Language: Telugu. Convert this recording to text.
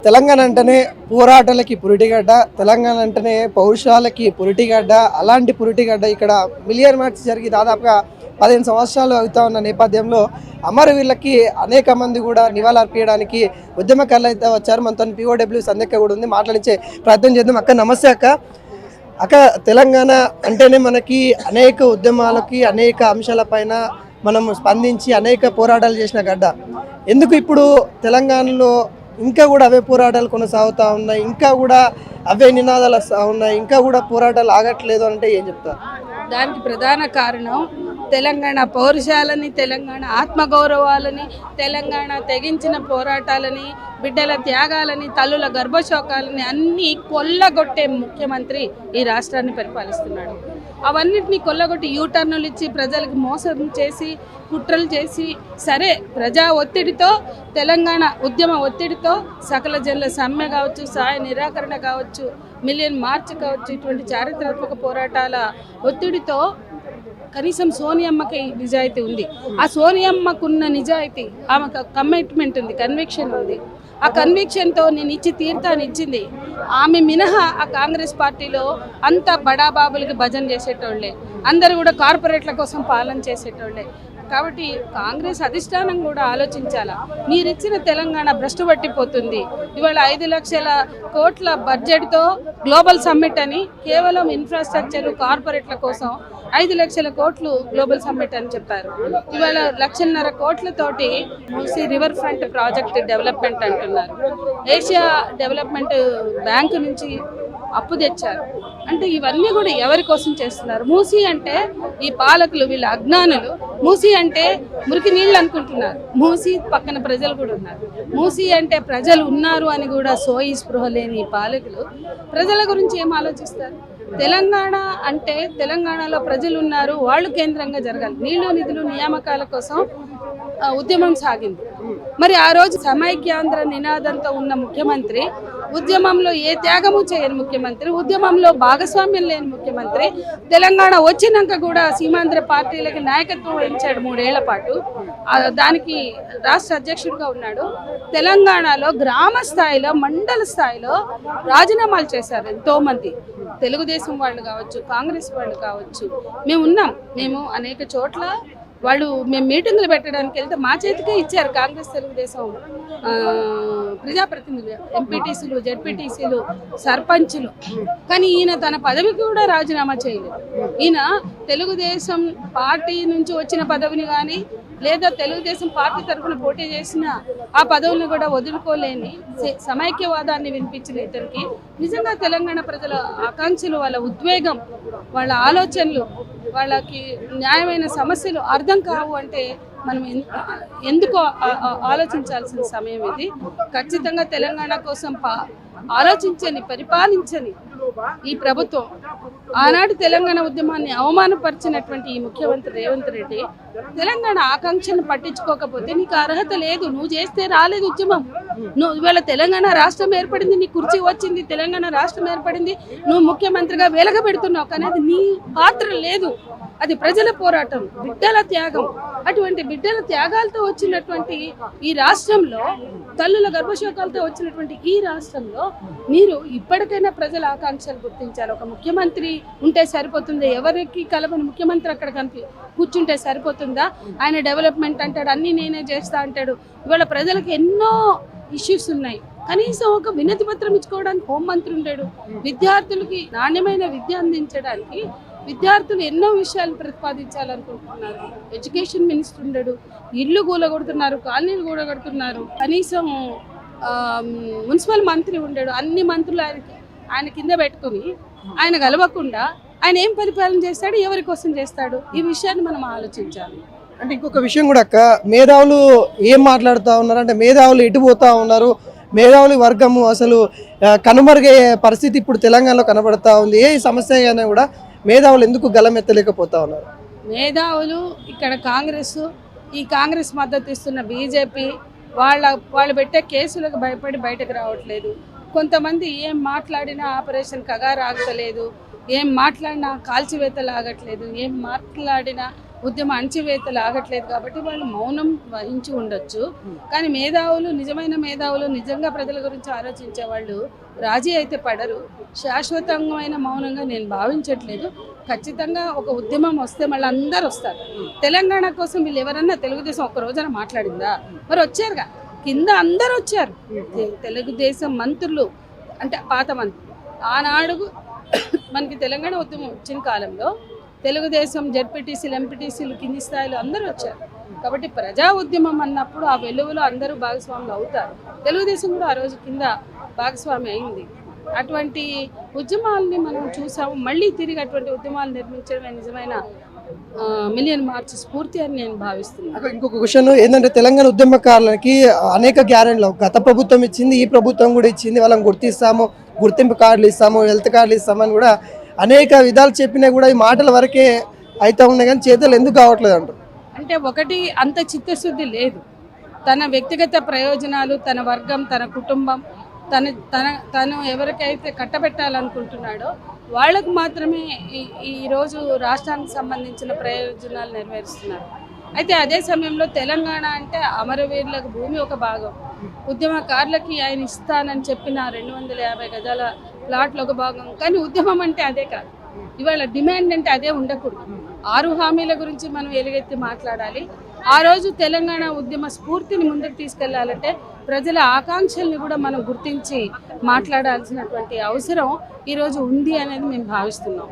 తెలంగాణ అంటేనే పోరాటాలకి పురిటిగడ్డ, తెలంగాణ అంటేనే పౌరుషాలకి పురిటిగడ్డ. అలాంటి పురిటిగడ్డ ఇక్కడ మిలియన్ మార్చ్ జరిగి దాదాపుగా 15 సంవత్సరాలు అవుతా ఉన్న నేపథ్యంలో అమరవీరులకి అనేక మంది కూడా నివాళులర్పించడానికి ఉద్యమకారులు అయితే వచ్చారు. మనతో POW సంధ్యక్క కూడా ఉంది, మాట్లాడించే ప్రయత్నం చేద్దాం. అక్క నమస్తే అక్క. అక్క, తెలంగాణ అంటేనే మనకి అనేక ఉద్యమాలకి అనేక అంశాలపైన మనం స్పందించి అనేక పోరాటాలు చేసిన గడ్డ. ఎందుకు ఇప్పుడు తెలంగాణలో ఇంకా కూడా అవే పోరాటాలు కొనసాగుతూ ఉన్నాయి, ఇంకా కూడా అవే నినాదాలు వస్తూ ఉన్నాయి, ఇంకా కూడా పోరాటాలు ఆగట్లేదు అంటే ఏం చెప్తారు? దానికి ప్రధాన కారణం తెలంగాణ పౌరుషాలని, తెలంగాణ ఆత్మగౌరవాలని, తెలంగాణ తెగించిన పోరాటాలని, బిడ్డల త్యాగాలని, తల్లుల గర్భశోకాలని అన్నీ కొల్లగొట్టే ముఖ్యమంత్రి ఈ రాష్ట్రాన్ని పరిపాలిస్తున్నాడు. అవన్నిటినీ కొల్లగొట్టి యూటర్నులు ఇచ్చి ప్రజలకు మోసం చేసి కుట్రలు చేసి సరే ప్రజా ఒత్తిడితో, తెలంగాణ ఉద్యమ ఒత్తిడితో, సకల జనుల సమ్మె కావచ్చు, సహాయ నిరాకరణ కావచ్చు, మిలియన్ మార్చ్ కావచ్చు, ఇటువంటి చారిత్రాత్మక పోరాటాల ఒత్తిడితో కనీసం సోనియమ్మకి నిజాయితీ ఉంది. ఆ సోనియమ్మకున్న నిజాయితీ, ఆమెకు కమిట్మెంట్ ఉంది, కన్విక్షన్ ఉంది. ఆ కన్విక్షన్తో నేను ఇచ్చి తీర్థాన్ని ఇచ్చింది. ఆమె మినహా ఆ కాంగ్రెస్ పార్టీలో అంతా బడాబాబులకి భజన చేసేటోళ్లే, అందరూ కూడా కార్పొరేట్ల కోసం పాలన చేసేటోళ్లే. కాబట్టి కాంగ్రెస్ అధిష్టానం కూడా ఆలోచించాలా. మీరిచ్చిన తెలంగాణ భ్రష్టు పట్టిపోతుంది. ఇవాళ 5 లక్షల కోట్ల బడ్జెట్తో గ్లోబల్ సమ్మిట్ అని కేవలం ఇన్ఫ్రాస్ట్రక్చర్ కార్పొరేట్ల కోసం 5 లక్షల కోట్లు గ్లోబల్ సమ్మిట్ అని చెప్పారు. ఇవాళ 1.5 కోట్లతోటి Musi river front project development అంటున్నారు. ఏషియా డెవలప్మెంట్ బ్యాంకు నుంచి అప్పు తెచ్చారు. అంటే ఇవన్నీ కూడా ఎవరి కోసం చేస్తున్నారు? మూసీ అంటే ఈ పాలకులు, వీళ్ళ అజ్ఞానులు మూసీ అంటే మురికి నీళ్ళు అనుకుంటున్నారు. మూసీ పక్కన ప్రజలు కూడా ఉన్నారు. మూసీ అంటే ప్రజలు ఉన్నారు అని కూడా సోయి స్పృహ లేని పాలకులు ప్రజల గురించి ఏం ఆలోచిస్తారు? తెలంగాణ అంటే తెలంగాణలో ప్రజలు ఉన్నారు, వాళ్ళు కేంద్రంగా జరగాలి. నీళ్లు నిధులు నియామకాల కోసం ఉద్యమం సాగింది. మరి ఆ రోజు సమైక్యాంధ్ర నినాదంతో ఉన్న ముఖ్యమంత్రి, ఉద్యమంలో ఏ త్యాగము చేయని ముఖ్యమంత్రి, ఉద్యమంలో భాగస్వామ్యం లేని ముఖ్యమంత్రి, తెలంగాణ వచ్చినాక కూడా సీమాంధ్ర పార్టీలకి నాయకత్వం వహించాడు 3 ఏళ్ల పాటు. దానికి రాష్ట్ర అధ్యక్షుడిగా ఉన్నాడు. తెలంగాణలో గ్రామ స్థాయిలో, మండల స్థాయిలో రాజీనామాలు చేశారు ఎంతోమంది. తెలుగుదేశం వాళ్ళు కావచ్చు, కాంగ్రెస్ వాళ్ళు కావచ్చు, మేము ఉన్నాం. మేము అనేక చోట్ల మేము మీటింగులు పెట్టడానికి వెళ్తే మా చేతికే ఇచ్చారు కాంగ్రెస్ తెలుగుదేశం ప్రజాప్రతినిధులు, ఎంపీటీసీలు, జెడ్పీటీసీలు, సర్పంచులు. కానీ ఈయన తన పదవికి కూడా రాజీనామా చేయలేదు. ఈయన తెలుగుదేశం పార్టీ నుంచి వచ్చిన పదవిని కానీ, లేదా తెలుగుదేశం పార్టీ తరఫున పోటీ చేసిన ఆ పదవులను కూడా వదులుకోలేని సమైక్యవాదాన్ని వినిపించిన ఇతనికి నిజంగా తెలంగాణ ప్రజల ఆకాంక్షలు, వాళ్ళ ఉద్వేగం, వాళ్ళ ఆలోచనలు, వాళ్ళకి న్యాయమైన సమస్యలు అర్థం కావు అంటే మనం ఎందుకో ఆలోచించాల్సిన సమయం ఇది. ఖచ్చితంగా తెలంగాణ కోసం ఆలోచించని, పరిపాలించని ఈ ప్రభుత్వం, ఆనాడు తెలంగాణ ఉద్యమాన్ని అవమానపరిచినటువంటి ఈ ముఖ్యమంత్రి రేవంత్ రెడ్డి తెలంగాణ ఆకాంక్షను పట్టించుకోకపోతే నీకు అర్హత లేదు. నువ్వు చేస్తే రాలేదు ఉద్యమం. నువ్వు ఇవాళ తెలంగాణ రాష్ట్రం ఏర్పడింది, నీ కుర్చీ వచ్చింది, తెలంగాణ రాష్ట్రం ఏర్పడింది, నువ్వు ముఖ్యమంత్రిగా వెలగబెడుతున్నావు. కానీ అది నీ పాత్ర లేదు. అది ప్రజల పోరాటం, బిడ్డల త్యాగం. అటువంటి బిడ్డల త్యాగాలతో వచ్చినటువంటి ఈ రాష్ట్రంలో, తల్లుల గర్భశోకాలతో వచ్చినటువంటి ఈ రాష్ట్రంలో మీరు ఇప్పటికైనా ప్రజల ఆకాంక్షలు గుర్తించాలి. ఒక ముఖ్యమంత్రి ఉంటే సరిపోతుందా? ఎవరికి కలపని ముఖ్యమంత్రి అక్కడ కూర్చుంటే సరిపోతుందా? ఆయన డెవలప్మెంట్ అంటాడు, అన్నీ నేనే చేస్తా అంటాడు. ఇవాళ ప్రజలకు ఎన్నో ఇష్యూస్ ఉన్నాయి. కనీసం ఒక వినతి పత్రం ఇచ్చుకోవడానికి హోంమంత్రి ఉంటాడు. విద్యార్థులకి నాణ్యమైన విద్య అందించడానికి విద్యార్థులు ఎన్నో విషయాలు ప్రతిపాదించాలనుకుంటున్నారు. ఎడ్యుకేషన్ మినిస్టర్ ఉండడు. ఇల్లు కూలగొడుతున్నారు, కాలనీలు కూలగొడుతున్నారు. కనీసం మున్సిపల్ మంత్రి ఉండడు. అన్ని మంత్రులు ఆయన కింద పెట్టుకుని ఆయన కలవకుండా ఆయన ఏం పరిపాలన చేస్తాడు, ఎవరి కోసం చేస్తాడు? ఈ విషయాన్ని మనం ఆలోచించాలి. అంటే ఇంకొక విషయం కూడా అక్క, మేధావులు ఏం మాట్లాడుతూ ఉన్నారు అంటే మేధావులు ఎటు పోతా ఉన్నారు, మేధావుల వర్గము అసలు కనుమరుగయ్యే పరిస్థితి ఇప్పుడు తెలంగాణలో కనబడతా ఉంది. ఏ సమస్య అయినా కూడా మేధావులు ఎందుకు గలమెత్తలేకపోతా ఉన్నారు? మేధావులు ఇక్కడ కాంగ్రెస్, ఈ కాంగ్రెస్ మద్దతు ఇస్తున్న బీజేపీ వాళ్ళు పెట్టే కేసులకు భయపడి బయటకు రావట్లేదు. కొంతమంది ఏం మాట్లాడినా ఆపరేషన్ కగారు ఆగట్లేదు, ఏం మాట్లాడినా కాల్చివేతలు ఆగట్లేదు, ఏం మాట్లాడినా ఉద్యమ అణచివేతలు ఆగట్లేదు కాబట్టి వాళ్ళు మౌనం వహించి ఉండొచ్చు. కానీ మేధావులు, నిజమైన మేధావులు, నిజంగా ప్రజల గురించి ఆలోచించే వాళ్ళు రాజీ అయితే పడరు. శాశ్వతమైన మౌనంగా నేను భావించట్లేదు. ఖచ్చితంగా ఒక ఉద్యమం వస్తే మళ్ళీ అందరు వస్తారు. తెలంగాణ కోసం వీళ్ళు ఎవరన్నా తెలుగుదేశం ఒక్క రోజున మాట్లాడిందా? మరి వచ్చారుగా, కింద అందరు వచ్చారు. తెలుగుదేశం మంత్రులు అంటే పాత మంత్రులు ఆనాడు మనకి తెలంగాణ ఉద్యమం వచ్చిన కాలంలో తెలుగుదేశం జెడ్పీటీసీలు, ఎంపీటీసీలు, కింది స్థాయిలో అందరూ వచ్చారు. కాబట్టి ప్రజా ఉద్యమం అన్నప్పుడు ఆ వెలుగులో అందరూ భాగస్వాములు అవుతారు. తెలుగుదేశం కూడా ఆ రోజు కింద భాగస్వామి అయింది. అటువంటి ఉద్యమాలని మనం చూసాము. మళ్ళీ తిరిగి అటువంటి ఉద్యమాలు నిర్మించడమే నిజమైన మిలియన్ మార్చ్ స్ఫూర్తి అని నేను భావిస్తున్నాను. ఇంకొక క్వశ్చన్ ఏంటంటే, తెలంగాణ ఉద్యమకారులకి అనేక గ్యారెంటీలు గత ప్రభుత్వం ఇచ్చింది, ఈ ప్రభుత్వం కూడా ఇచ్చింది. వాళ్ళని గుర్తిస్తాము, గుర్తింపు కార్డులు ఇస్తాము, హెల్త్ కార్డులు ఇస్తామని కూడా అనేక విధాలు చెప్పినా కూడా ఈ మాటల వరకే అయితే ఉన్నాయి, కానీ చేతులు ఎందుకు కావట్లేదు అంటారు? అంటే ఒకటి, అంత చిత్తశుద్ధి లేదు. తన వ్యక్తిగత ప్రయోజనాలు, తన వర్గం, తన కుటుంబం, తను ఎవరికైతే కట్టబెట్టాలనుకుంటున్నాడో వాళ్ళకు మాత్రమే ఈరోజు రాష్ట్రానికి సంబంధించిన ప్రయోజనాలు నెరవేరుస్తున్నారు. అయితే అదే సమయంలో తెలంగాణ అంటే అమరవీరులకు భూమి ఒక భాగం, ఉద్యమకారులకి ఆయన ఇస్తానని చెప్పిన 250 గజాల ప్లాట్లు ఒక భాగం. కానీ ఉద్యమం అంటే అదే కాదు. ఇవాళ డిమాండ్ అంటే అదే ఉండకూడదు. 6 హామీల గురించి మనం ఎలుగెత్తి మాట్లాడాలి. ఆ రోజు తెలంగాణ ఉద్యమ స్ఫూర్తిని ముందుకు తీసుకెళ్లాలంటే ప్రజల ఆకాంక్షల్ని కూడా మనం గుర్తించి మాట్లాడాల్సినటువంటి అవసరం ఈరోజు ఉంది అనేది మేము భావిస్తున్నాం.